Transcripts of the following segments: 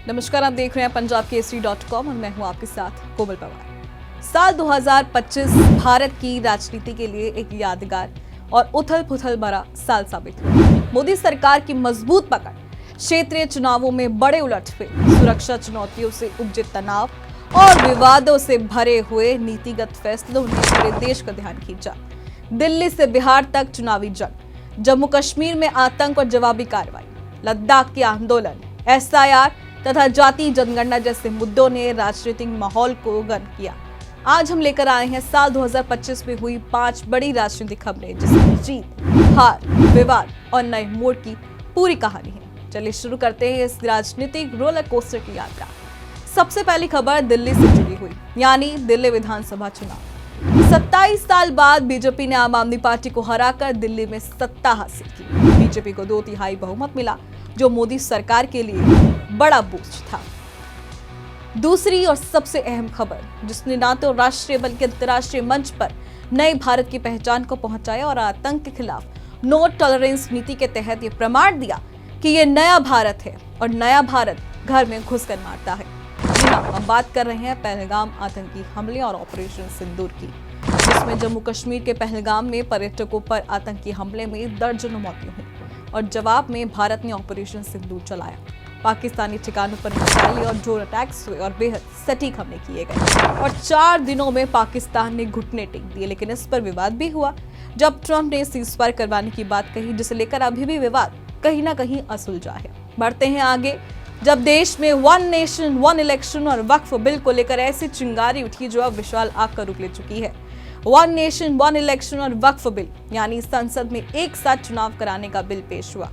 नमस्कार, आप देख रहे हैं punjabkesari.com और मैं हूं आपके साथ कोमल पवार। साल 2025 भारत की राजनीति के लिए एक यादगार और उथल-पुथल भरा साल साबित हुआ। मोदी सरकार की मजबूत पकड़, क्षेत्रीय चुनावों में बड़े उलटफेर, सुरक्षा चुनौतियों से उपजे तनाव और विवादों से भरे हुए नीतिगत फैसलों ने पूरे देश का ध्यान खींचा। दिल्ली से बिहार तक चुनावी जंग, जम्मू कश्मीर में आतंक और जवाबी कार्रवाई, लद्दाख के आंदोलन, SIR तथा जाति जनगणना जैसे मुद्दों ने राजनीतिक माहौल को गर्म किया। आज हम लेकर आए हैं साल 2025 में हुई 5 बड़ी राजनीतिक खबरें, जिसमें जीत, हार, विवाद और नए मोड़ की पूरी कहानी है। चलिए शुरू करते हैं इस राजनीतिक रोलर कोस्टर की यात्रा। सबसे पहली खबर दिल्ली से जुड़ी हुई, यानी दिल्ली विधानसभा चुनाव। 27 साल बाद बीजेपी ने आम आदमी पार्टी को हराकर दिल्ली में सत्ता हासिल की। बीजेपी को 2/3 बहुमत मिला, जो मोदी सरकार के लिए बड़ा बूस्ट था। दूसरी और सबसे अहम खबर, जिसने न तो राष्ट्रीय बल्कि अंतर्राष्ट्रीय मंच पर नए भारत की पहचान को पहुंचाया और आतंक के खिलाफ नो टॉलरेंस नीति के तहत ये प्रमाण दिया कि ये नया भारत है और नया भारत घर में घुसकर मारता है। जी हाँ, हम बात कर रहे हैं पहलगाम आतंकी हमले और ऑपरेशन सिंदूर की, जिसमें जम्मू कश्मीर के पहलगाम में पर्यटकों पर आतंकी हमले में दर्जनों मौतें हुई और जवाब में भारत ने ऑपरेशन सिंदूर चलाया। पाकिस्तानी ठिकानों पर मिसाइलें और ड्रोन अटैक्स हुए और बेहद सटीक हमले किए गए और 4 दिनों में पाकिस्तान ने घुटने टेक दिए। लेकिन इस पर विवाद भी हुआ जब ट्रंप ने सीजफायर करवाने की बात कही, जिसे लेकर अभी भी विवाद कहीं ना कहीं असुलझा है। बढ़ते हैं आगे। जब देश में 1 नेशन 1 इलेक्शन और वक्फ बिल को लेकर ऐसी चिंगारी उठी जो अब विशाल आग का रूप ले चुकी है। 1 नेशन 1 इलेक्शन और वक्फ बिल, यानी संसद में एक साथ चुनाव कराने का बिल पेश हुआ।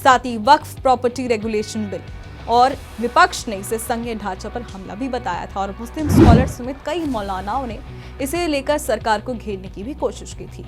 साथ ही वक्फ प्रॉपर्टी रेगुलेशन बिल, और विपक्ष ने इसे संघीय ढांचा पर हमला भी बताया था और मुस्लिम स्कॉलर समेत कई मौलानाओं ने इसे लेकर सरकार को घेरने की भी कोशिश की थी।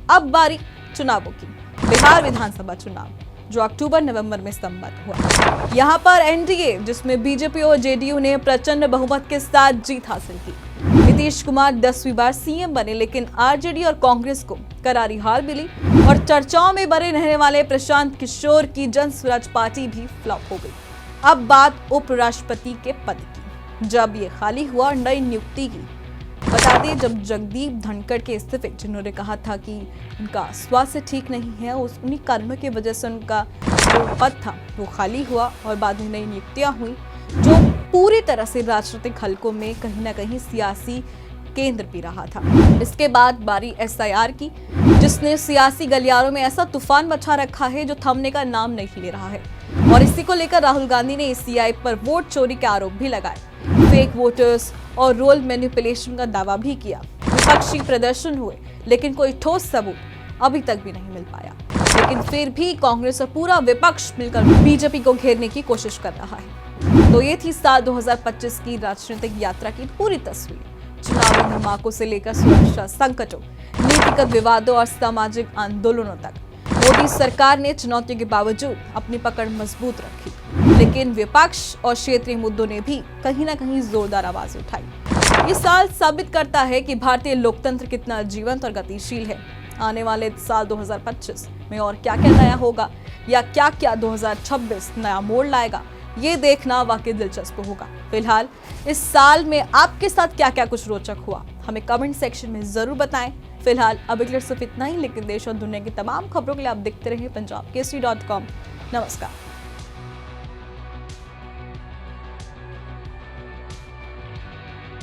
अब बारी चुनावों की। बिहार विधानसभा चुनाव, जो अक्टूबर-नवंबर में संपन्न हुआ। यहाँ पर एनडीए, जिसमें बीजेपी और जेडीयू ने प्रचंड बहुमत के साथ जीत हासिल की। नीतीश कुमार 10वीं बार सीएम बने, लेकिन आरजेडी और कांग्रेस को करारी हार मिली और चर्चाओं में बने रहने वाले प्रशांत किशोर की जन स्वराज पार्टी भी फ्लॉप हो गई। अब बात उपराष्ट्रपति के पद की, जब ये खाली हुआ और नई नियुक्ति की। बता दें, जब जगदीप धनखड़ के इस्तीफे, जिन्होंने कहा था कि उनका स्वास्थ्य ठीक नहीं है, उन्हीं कारणों की वजह से उनका जो पद था वो खाली हुआ और बाद में नई नियुक्तियां हुई, जो पूरी तरह से राजनीतिक हलकों में कहीं ना कहीं सियासी केंद्र भी रहा था। इसके बाद बारी SIR की, जिसने सियासी गलियारों में ऐसा तूफान मचा रखा है जो थमने का नाम नहीं ले रहा है। और इसी को लेकर राहुल गांधी ने ECI पर वोट चोरी के आरोप भी लगाए, फेक वोटर्स और रोल मैनिपुलेशन का दावा भी किया। विपक्षी प्रदर्शन हुए, लेकिन कोई ठोस सबूत अभी तक भी नहीं मिल पाया। लेकिन फिर भी कांग्रेस और पूरा विपक्ष मिलकर बीजेपी को घेरने की कोशिश कर रहा है। तो ये थी साल 2025 की राजनीतिक यात्रा की पूरी तस्वीर। चुनावी धमाकों से लेकर सुरक्षा संकटों, नीतिगत विवादों और सामाजिक आंदोलनों तक मोदी सरकार ने चुनौतियों के बावजूद अपनी पकड़ मजबूत रखी। लेकिन विपक्ष और क्षेत्रीय मुद्दों ने भी कहीं ना कहीं जोरदार आवाज उठाई। ये साल साबित करता है कि भारतीय लोकतंत्र कितना जीवंत और गतिशील है। आने वाले साल 2025 में और क्या क्या नया होगा, या क्या क्या 2026 नया मोड़ लाएगा, ये देखना वाकई दिलचस्प होगा। फिलहाल इस साल में आपके साथ क्या क्या कुछ रोचक हुआ, हमें कमेंट सेक्शन में जरूर बताएं। फिलहाल अब सिर्फ इतना ही, लेकिन देश और दुनिया की तमाम खबरों के लिए आप देखते रहिए punjabkesari.com। नमस्कार।